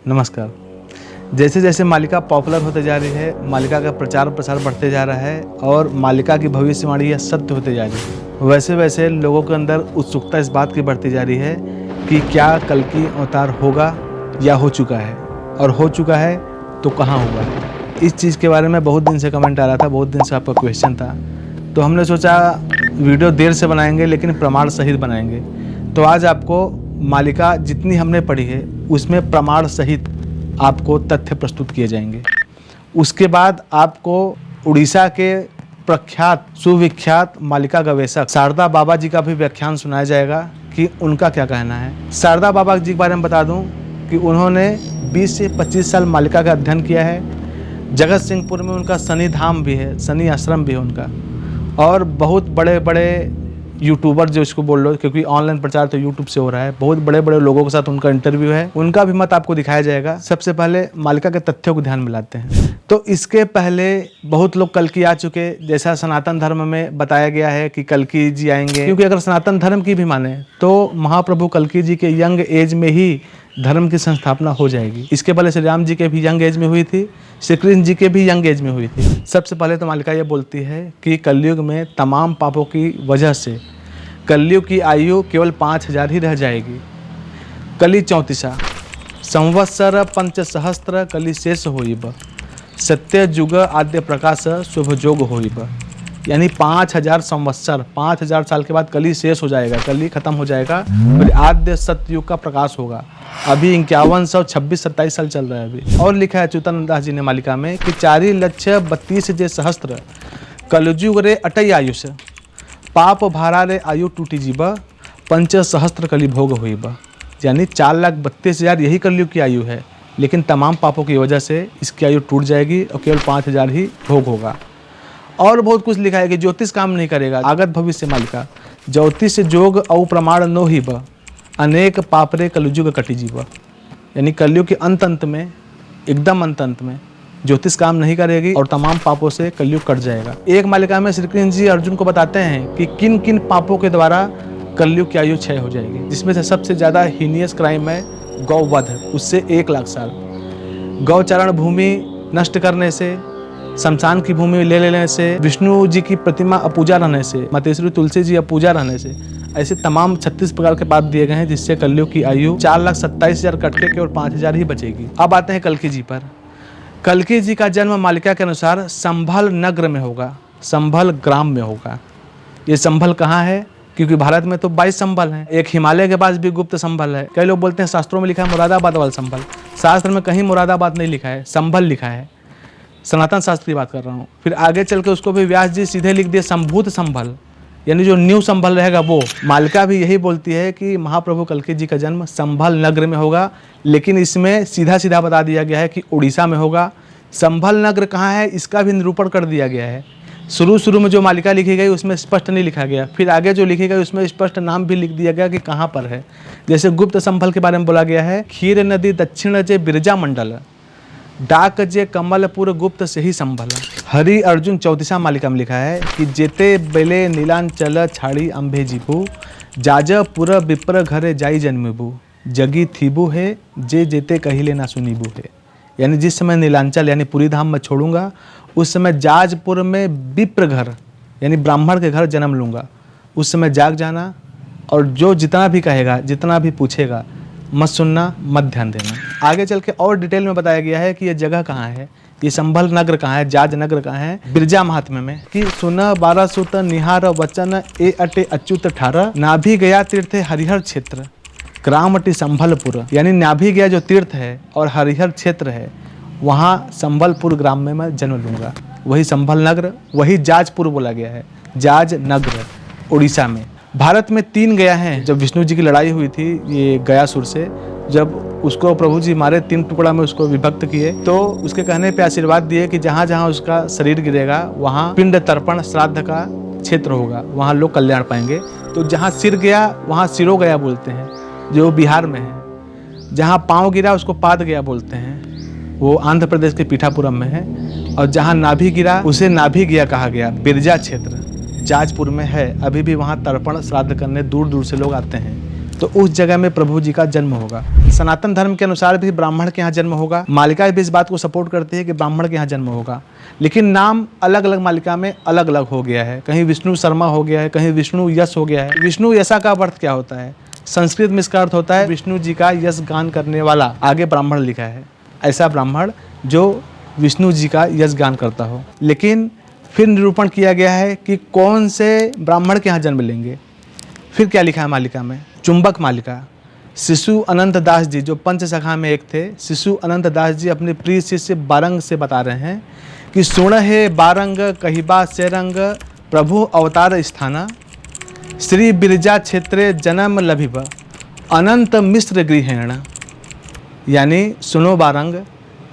नमस्कार। जैसे जैसे मालिका पॉपुलर होते जा रही है, मालिका का प्रचार प्रसार बढ़ते जा रहा है और मालिका की भविष्यवाणी यह सत्य होते जा रही है, वैसे वैसे लोगों के अंदर उत्सुकता इस बात की बढ़ती जा रही है कि क्या कल्कि अवतार होगा या हो चुका है, और हो चुका है तो कहाँ होगा। इस चीज़ के बारे में बहुत दिन से कमेंट आ रहा था, बहुत दिन से आपका क्वेश्चन था, तो हमने सोचा वीडियो देर से बनाएंगे लेकिन प्रमाण सहित बनाएंगे। तो आज आपको मालिका जितनी हमने पढ़ी है उसमें प्रमाण सहित आपको तथ्य प्रस्तुत किए जाएंगे। उसके बाद आपको उड़ीसा के प्रख्यात सुविख्यात मालिका गवेषक शारदा बाबा जी का भी व्याख्यान सुनाया जाएगा कि उनका क्या कहना है। शारदा बाबा जी के बारे में बता दूं कि उन्होंने 20 से 25 साल मालिका का अध्ययन किया है। जगत सिंहपुर में उनका शनि धाम भी है, शनि आश्रम भी है उनका, और बहुत बड़े बड़े यूट्यूबर जो इसको बोल लो, क्योंकि ऑनलाइन प्रचार तो यूट्यूब से हो रहा है, बहुत बड़े बड़े लोगों के साथ उनका इंटरव्यू है, उनका भी मत आपको दिखाया जाएगा। सबसे पहले मालिका के तथ्यों को ध्यान में लाते हैं। तो इसके पहले बहुत लोग कल्कि आ चुके, जैसा सनातन धर्म में बताया गया है कि कल्कि जी आएंगे, क्योंकि अगर सनातन धर्म की भी माने तो महाप्रभु कल्कि जी के यंग एज में ही धर्म की संस्थापना हो जाएगी। इसके पहले श्री राम जी के भी यंग एज में हुई थी, श्री कृष्ण जी के भी यंग एज में हुई थी। सबसे पहले तो मालिका ये बोलती है कि कलयुग में तमाम पापों की वजह से कलयुग की आयु केवल 5000 ही रह जाएगी। कली 34 संवत्सर पंचसहस्त्र कली शेष होइब, सत्य जुग आद्य प्रकाश शुभ जोग होइब। यानी 5000 संवत्सर, 5000 साल के बाद कली शेष हो जाएगा, कली खत्म हो जाएगा और आद्य सत्ययुग का प्रकाश होगा। अभी 5126-27 साल चल रहा है अभी। और लिखा है अच्युतानंद दास जी ने मालिका में कि 4,32 जे सहस्त्र कलयुग रे अटई आयुष, पाप भारा रे आयु टूटी जीव, पंच सहस्त्र कली भोग होइब। यानी 4,32,000 यही कलयुग की आयु है, लेकिन तमाम पापों की वजह से इसकी आयु टूट जाएगी और केवल 5000 ही भोग होगा। और बहुत कुछ लिखा है कि ज्योतिष काम नहीं करेगा, आगत भविष्य मालिका ज्योतिष जोग औ प्रमाण नो ही ब, अनेक पापरे कलयुग कटी जीव। यानी कलयुग के अंत में, एकदम अंत में ज्योतिष काम नहीं करेगी और तमाम पापों से कलयुग कट जाएगा। एक मालिका में श्री कृष्ण जी अर्जुन को बताते हैं कि किन किन पापों के द्वारा कलयुग की आयु क्षय हो जाएगी, जिसमें से सबसे ज़्यादा हीनियस क्राइम है गौवध, उससे 1 लाख साल, गौचरण भूमि नष्ट करने से, शमशान की भूमि ले लेने से, विष्णु जी की प्रतिमा अपूजा रहने से, मातेश्वरी तुलसी जी अपूजा रहने से, ऐसे तमाम 36 प्रकार के पाप दिए गए हैं, जिससे कलयुग की आयु 4,27,000 कट के केवल 5000 ही बचेगी। अब आते हैं कल्कि जी पर। कल्कि जी का जन्म मालिका के अनुसार संभल नगर में होगा, संभल ग्राम में होगा। ये संभल कहाँ है? क्योंकि भारत में तो 22 संभल हैं, एक हिमालय के पास भी गुप्त संभल है। कई लोग बोलते हैं शास्त्रों में लिखा है मुरादाबाद वाला संभल, शास्त्र में कहीं मुरादाबाद नहीं लिखा है, संभल लिखा है। सनातन शास्त्र की बात कर रहा हूँ। फिर आगे चल के उसको भी व्यास जी सीधे लिख दिए संभूत संभल, यानी जो न्यू संभल रहेगा वो। मालिका भी यही बोलती है कि महाप्रभु कल्कि जी का जन्म संभल नगर में होगा, लेकिन इसमें सीधा सीधा बता दिया गया है कि उड़ीसा में होगा। संभल नगर कहाँ है इसका भी निरूपण कर दिया गया है। शुरू में जो मालिका लिखी गई उसमें स्पष्ट नहीं लिखा गया, फिर आगे जो लिखी गई उसमें स्पष्ट नाम भी लिख दिया गया कि कहाँ पर है। जैसे गुप्त संभल के बारे में बोला गया है, क्षीर नदी दक्षिण जे बिरजा मंडल, डाक जे कमलपुर गुप्त से ही संभल। हरि अर्जुन 34 मालिका में लिखा है कि जेते बेले नीलांचल छाड़ी अम्भे जीपू, जाजपुर विप्र घरे जाई जन्मबू, जगी थीबू है जे जेते कहिले ना सुनीबू है। यानी जिस समय नीलांचल यानी पुरी धाम में छोड़ूंगा, उस समय जाजपुर में विप्र घर यानी ब्राह्मण के घर जन्म लूँगा। उस समय जाग जाना और जो जितना भी कहेगा, जितना भी पूछेगा, मत सुनना, मत ध्यान देना। आगे चल के और डिटेल में बताया गया है कि ये जगह कहाँ है, ये संभल नगर कहाँ है, जाज नगर कहाँ है। बिरजा महात्म्य में कि सुन 12 सुत निहार वचन ए अटे अच्युत ठार, नाभि गया तीर्थ हरिहर क्षेत्र, ग्रामटी संभलपुर। यानी नाभि गया जो तीर्थ है और हरिहर क्षेत्र है, वहाँ संभलपुर ग्राम में मैं जन्म लूँगा। वही संभल नगर, वही जाजपुर बोला गया है, जाज नगर उड़ीसा में। भारत में 3 गया हैं। जब विष्णु जी की लड़ाई हुई थी ये गयासुर से, जब उसको प्रभु जी मारे, 3 टुकड़ा में उसको विभक्त किए, तो उसके कहने पे आशीर्वाद दिए कि जहाँ जहाँ उसका शरीर गिरेगा वहाँ पिंड तर्पण श्राद्ध का क्षेत्र होगा, वहाँ लोग कल्याण पाएंगे। तो जहाँ सिर गया वहाँ सिरो गया बोलते हैं, जो बिहार में है। जहाँ पाँव गिरा उसको पाद गया बोलते हैं, वो आंध्र प्रदेश के पीठापुरम में है। और जहाँ नाभि गिरा उसे नाभि गया कहा गया, बिरजा क्षेत्र जाजपुर में है। अभी भी वहाँ तर्पण श्राद्ध करने दूर दूर से लोग आते हैं। तो उस जगह में प्रभु जी का जन्म होगा। सनातन धर्म के अनुसार भी ब्राह्मण के यहाँ जन्म होगा। मालिका भी इस बात को सपोर्ट करती है कि ब्राह्मण के यहाँ जन्म होगा, लेकिन नाम अलग अलग मालिका में अलग अलग हो गया है। कहीं विष्णु शर्मा हो गया है, कहीं विष्णु यश हो गया है। विष्णु यशा का अर्थ क्या होता है? संस्कृत में इसका अर्थ होता है विष्णु जी का यश गान करने वाला। आगे ब्राह्मण लिखा है, ऐसा ब्राह्मण जो विष्णु जी का यश गान करता हो। लेकिन फिर निरूपण किया गया है कि कौन से ब्राह्मण के यहाँ जन्म लेंगे। फिर क्या लिखा है मालिका में? चुंबक मालिका। शिशु अनंत दास जी जो पंचसखा में एक थे, शिशु अनंत दास जी अपने प्रिय शिष्य बारंग से बता रहे हैं कि सुण हे बारंग कहिबा से रंग प्रभु अवतार स्थाना श्री बिरजा क्षेत्रे जन्म लभिब अनंत मिश्र गृहेण। यानी सुनो बारंग,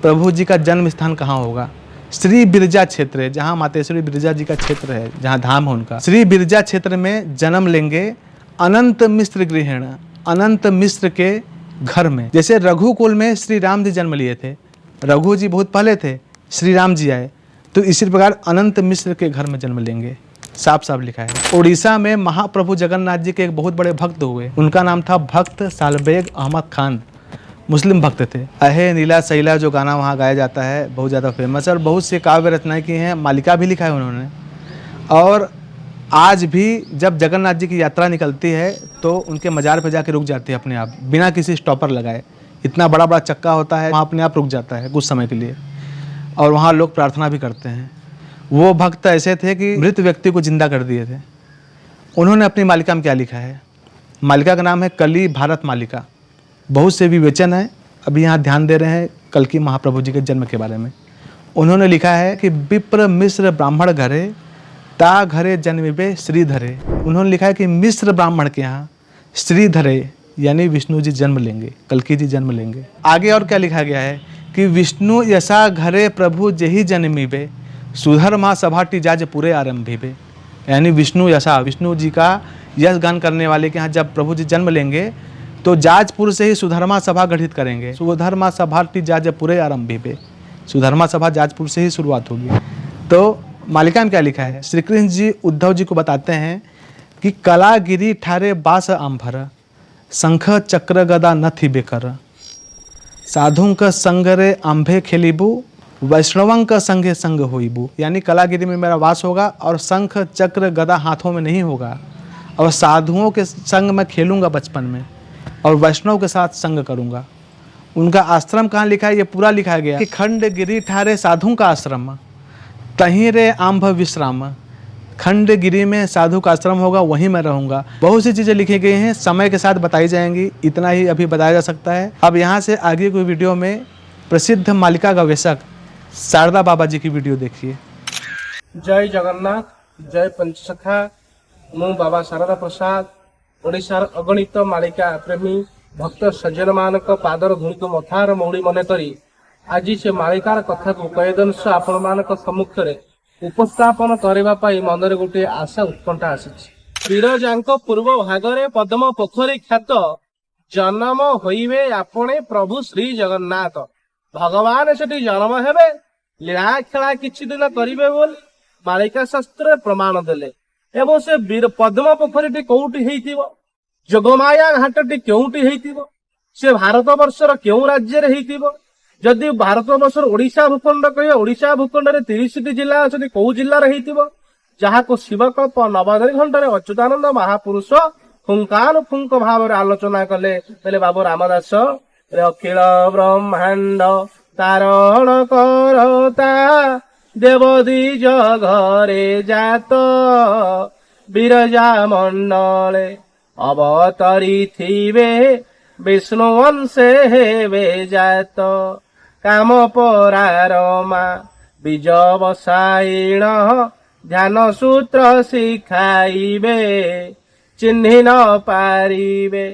प्रभु जी का जन्म स्थान कहाँ होगा? श्री बिरजा क्षेत्र है, जहाँ मातेश्वरी बिरजा जी का क्षेत्र है, जहाँ धाम है उनका। श्री बिरजा क्षेत्र में जन्म लेंगे अनंत मिश्र गृहेण, अनंत मिश्र के घर में। जैसे रघुकुल में श्री राम जी जन्म लिए थे, रघु जी बहुत पहले थे, श्री राम जी आए, तो इसी प्रकार अनंत मिश्र के घर में जन्म लेंगे। साफ साफ लिखा है। उड़ीसा में महाप्रभु जगन्नाथ जी के एक बहुत बड़े भक्त हुए, उनका नाम था भक्त सालबेग अहमद खान। मुस्लिम भक्त थे। अहे नीला सैला जो गाना वहाँ गाया जाता है बहुत ज़्यादा फेमस है, और बहुत से काव्य रचनाएं की हैं, मालिका भी लिखा है उन्होंने। और आज भी जब जगन्नाथ जी की यात्रा निकलती है तो उनके मज़ार पे जाके रुक जाती है अपने आप, बिना किसी स्टॉपर लगाए। इतना बड़ा बड़ा चक्का होता है, वहाँ अपने आप रुक जाता है कुछ समय के लिए, और वहाँ लोग प्रार्थना भी करते हैं। वो भक्त ऐसे थे कि मृत व्यक्ति को जिंदा कर दिए थे। उन्होंने अपनी मालिका में क्या लिखा है? मालिका का नाम है कली भारत मालिका। बहुत से विवेचन है, अभी यहाँ ध्यान दे रहे हैं कल्कि महाप्रभु जी के जन्म के बारे में। उन्होंने लिखा है कि विप्र मिश्र ब्राह्मण घरे ता घरे जन्मिबे श्रीधरे। उन्होंने लिखा है कि मिश्र ब्राह्मण के यहाँ श्रीधरे यानी विष्णु जी जन्म लेंगे, कल्कि जी जन्म लेंगे। आगे और क्या लिखा गया है कि विष्णु यशा घरे प्रभु जेहि जन्मिबे सुधर्मा सभाटी जाज पूरे आरंभिबे। यानी विष्णु यशा, विष्णु जी का यश गान करने वाले के यहाँ जब प्रभु जी जन्म लेंगे तो जाजपुर से ही सुधर्मा सभा गठित करेंगे। सुधर्मा सभा टी जाज पूरे आरंभी पे, सुधर्मा सभा जाजपुर से ही शुरुआत होगी। तो मालिका में क्या लिखा है? श्री कृष्ण जी उद्धव जी को बताते हैं कि कला गिरी ठारे बास आम्भर शंख चक्र गदा नथि बेकर साधुंक संगरे आंभे खेलिबू वैष्णवंक संगे संग होइबू। यानी कलागिरी में मेरा वास होगा और शंख चक्र गदा हाथों में नहीं होगा, और साधुओं के संग मैं खेलूंगा बचपन में, और वैष्णव के साथ संग करूंगा। उनका आश्रम कहाँ लिखा है? ये पूरा लिखा गया कि खंड गिरी ठारे साधु का आश्रम तहीं रे आम्भ विश्राम। खंड गिरी में साधु का आश्रम होगा, वहीं मैं रहूंगा। बहुत सी चीज़ें लिखी गई हैं, समय के साथ बताई जाएंगी, इतना ही अभी बताया जा सकता है। अब यहाँ से आगे कोई वीडियो में प्रसिद्ध मालिका गवेशक शारदा बाबा जी की वीडियो देखिए। जय जगन्नाथ, जय पंचसखा। मु बाबा शारदा प्रसाद ओडिशार अगणित मालिका प्रेमी भक्त सज्जन मानक पादर धूणिक मथार मौड़ी मन करी आज से मालिकार कथा को कयदंश आपण मानक सम्मुख रे उपस्थापन करबा पाई मनरे गोटे आशा उत्कंठा आसी। विरजांक पूर्व भागरे पद्म पोखरी ख्यात जन्म होइबे आपणे प्रभु श्री जगन्नाथ। भगवान सेठी जन्म हेबे, लीला खेला किछि दिन करिवे बोली मालिका शास्त्र प्रमाण देले। एवं से पद्म पोखरी कोउटी हेइथिबो, जोगमाया घाटटी केउटी हेइथिबो, से भारत वर्षर केउ राज्य रे हेइथिबो? जदि भारत वर्षर ओडिशा भूखंड कहियो, ओडिशा भूखंड रे 30टी जिला अछि, कोउ जिल्ला रे हेइथिबो? जहाको शिवकल्प नवदरी घंटा रे अच्युतानंद महापुरुष फुंकानुफुंक भाव रे आलोचना कले। बेले बाबू रामदास रे अखिल ब्रह्मांड तारण करता देवदी जघरे जात बिरजा मंडले अवतरी थिबे विष्णु वंशे हेबे जात काम परारमा बीज बसाइण ध्यान सूत्र शिखाइबे चिन्हि न पारिबे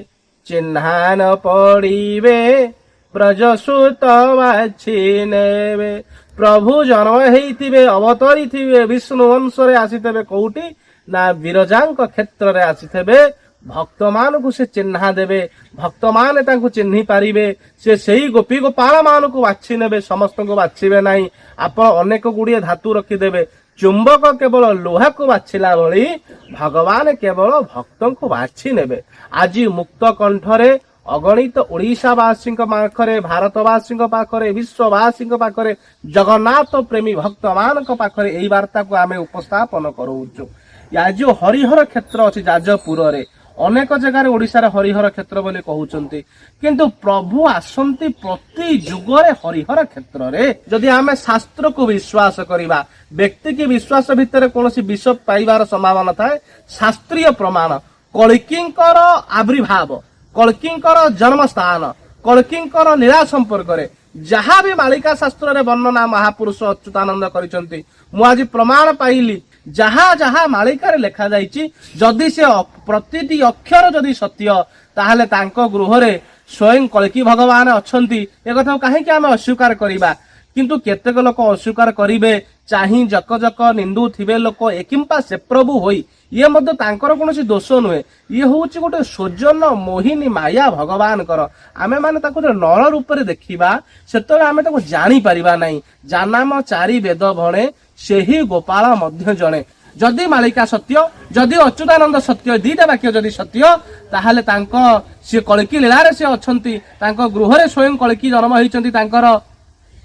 चिन्हा न पड़िबे ब्रजसूत बाछि नेबे। प्रभु जन्म हेइथिबे, अवतरी थिबे, विष्णु वंश रे आसीथिबे कोउटी ना विरजांक क्षेत्र रे आसीथिबे। भक्त मान को से चिन्हा देबे, भक्त माने तांको चिन्हि पारिबे। से सेही गोपी गोपाल मान को बाछि नेबे, समस्त को बाछिबे नाही। आपण अनेक गुड़िए धातु रखी देबे, चुंबक केवल लोहा को बाछिला भली भगवान केवल भक्त को बाछि नेबे। आज मुक्त कंठरे अगणित ओडिशावासी पाखरे, भारतवासी पाखरे, विश्ववासी पाखरे, जगन्नाथ प्रेमी भक्त मान पाखरे यही वार्ता को आम उपस्थापन करूचु। या जो हरिहर क्षेत्र अच्छी जाजपुर रे अनेक जगह ओडिशार हरिहर क्षेत्र बोली कहउचंती, किंतु प्रभु आसंती प्रति जुगरे हरिहर क्षेत्र रे। जदि आमे शास्त्र को विश्वास करिबा, व्यक्ति की विश्वास भितर कोनोसी विष पाइबार संभावना थाए। शास्त्रीय प्रमाण कल्किंकर आविर्भाव, कल्किंकर जन्मस्थान, कल्किंकर लीला संपर्क रे जहाँ भी मालिका शास्त्र रे वर्णना महापुरुष अच्युतानंद करिसंती, मु आज प्रमाण पाइली जहाँ जहाँ मालिका रे लिखा जाइछि, जदि से प्रतिटी अक्षर जदि सत्य ताहले तांको गृह रे स्वयं कल्की भगवान अछंती। ए कथा काहेकि आमे अस्वीकार करिबा, किंतु केतेक लोक अस्वीकार करिवे, चाहि जक जक निंदु थिबे लोक एकिंपा से प्रभु होई। ये मध्य तांकर कोनोसी दोष नुहे, ये होउछि गोटे सोजन मोहिनी माया भगवान कर। आमे माने ताको जो नर रूप रे देखिबा सेतरे आमे ताको जानि परिबा नाही। जानाम चारि वेद भणे सेही गोपाल मध्य जणे। जदि मालिका सत्य, जदि अच्युतानंद सत्य, दीटा वाक्य जदि सत्य, ताहले तांको से कल्की लीला रे से अछंती, तांको गृह रे स्वयं कल्की जन्म होइचंती, तांकर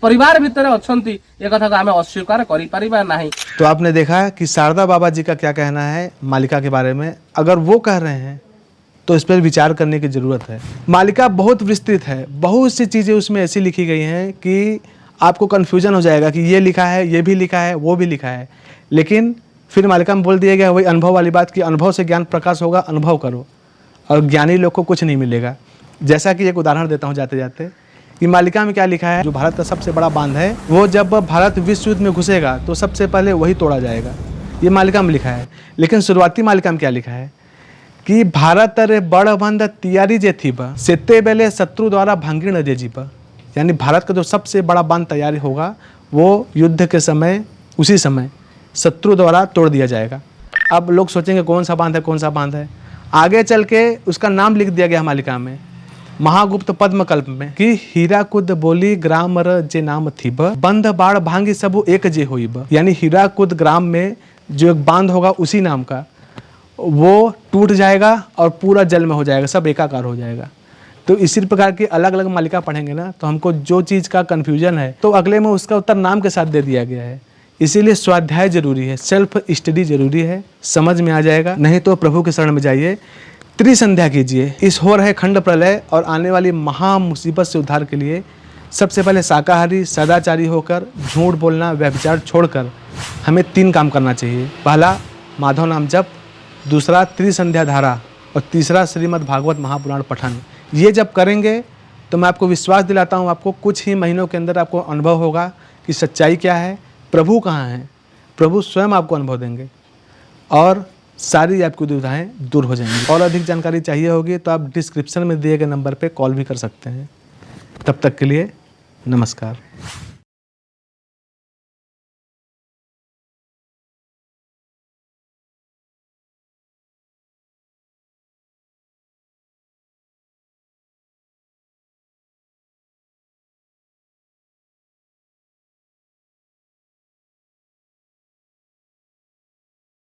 परिवार भीतर अछंती। ये कथा को आमे अस्वीकार करि परिबा नाही। तो आपने देखा कि शारदा बाबा जी का क्या कहना है मालिका के बारे में। अगर वो कह रहे हैं तो इस पर विचार करने की ज़रूरत है। मालिका बहुत विस्तृत है, बहुत सी चीज़ें उसमें ऐसी लिखी गई हैं कि आपको कन्फ्यूजन हो जाएगा कि ये लिखा है, ये भी लिखा है, वो भी लिखा है। लेकिन फिर मालिका में बोल दिया गया वही अनुभव वाली बात कि अनुभव से ज्ञान प्रकाश होगा, अनुभव करो। और ज्ञानी लोग को कुछ नहीं मिलेगा। जैसा कि एक उदाहरण देता हूँ जाते जाते कि मालिका में क्या लिखा है। जो भारत का सबसे बड़ा बांध है, वो जब भारत विश्व युद्ध में घुसेगा तो सबसे पहले वही तोड़ा जाएगा, ये मालिका में लिखा है। लेकिन शुरुआती मालिका में क्या लिखा है कि भारत रे बड़ बंध तैयारी जे थी बा सेते बेले शत्रु द्वारा भांगी न जे जीबा। यानी भारत का जो सबसे बड़ा बांध तैयारी होगा वो युद्ध के समय, उसी समय शत्रु द्वारा तोड़ दिया जाएगा। अब लोग सोचेंगे कौन सा बांध है, कौन सा बांध है। आगे चल के उसका नाम लिख दिया गया मालिका में, महागुप्त पद्मकल्प में, कि हीराकुद बोली ग्राम र जे नाम थीब, बंध बाढ़ भांगी सबु एक जे होइब। यानी हीराकुद ग्राम में जो एक बांध होगा उसी नाम का, वो टूट जाएगा और पूरा जल में हो जाएगा, सब एकाकार हो जाएगा। तो इसी प्रकार की अलग अलग मालिका पढ़ेंगे ना, तो हमको जो चीज़ का कन्फ्यूजन है तो अगले में उसका उत्तर नाम के साथ दे दिया गया है। इसीलिए स्वाध्याय जरूरी है, सेल्फ स्टडी जरूरी है, समझ में आ जाएगा। नहीं तो प्रभु के शरण में जाइए, त्रिसंध्या कीजिए। इस हो रहे खंड प्रलय और आने वाली महा मुसीबत से उद्धार के लिए सबसे पहले शाकाहारी सदाचारी होकर झूठ बोलना, व्यभिचार छोड़कर हमें 3 काम करना चाहिए। पहला माधव नाम जप, दूसरा त्रिसंध्या धारा और तीसरा श्रीमद् भागवत महापुराण पठन। ये जब करेंगे तो मैं आपको विश्वास दिलाता हूँ, आपको कुछ ही महीनों के अंदर आपको अनुभव होगा कि सच्चाई क्या है, प्रभु कहाँ हैं। प्रभु स्वयं आपको अनुभव देंगे और सारी आपकी दुविधाएं दूर हो जाएंगी। और अधिक जानकारी चाहिए होगी तो आप डिस्क्रिप्शन में दिए गए नंबर पे कॉल भी कर सकते हैं। तब तक के लिए नमस्कार।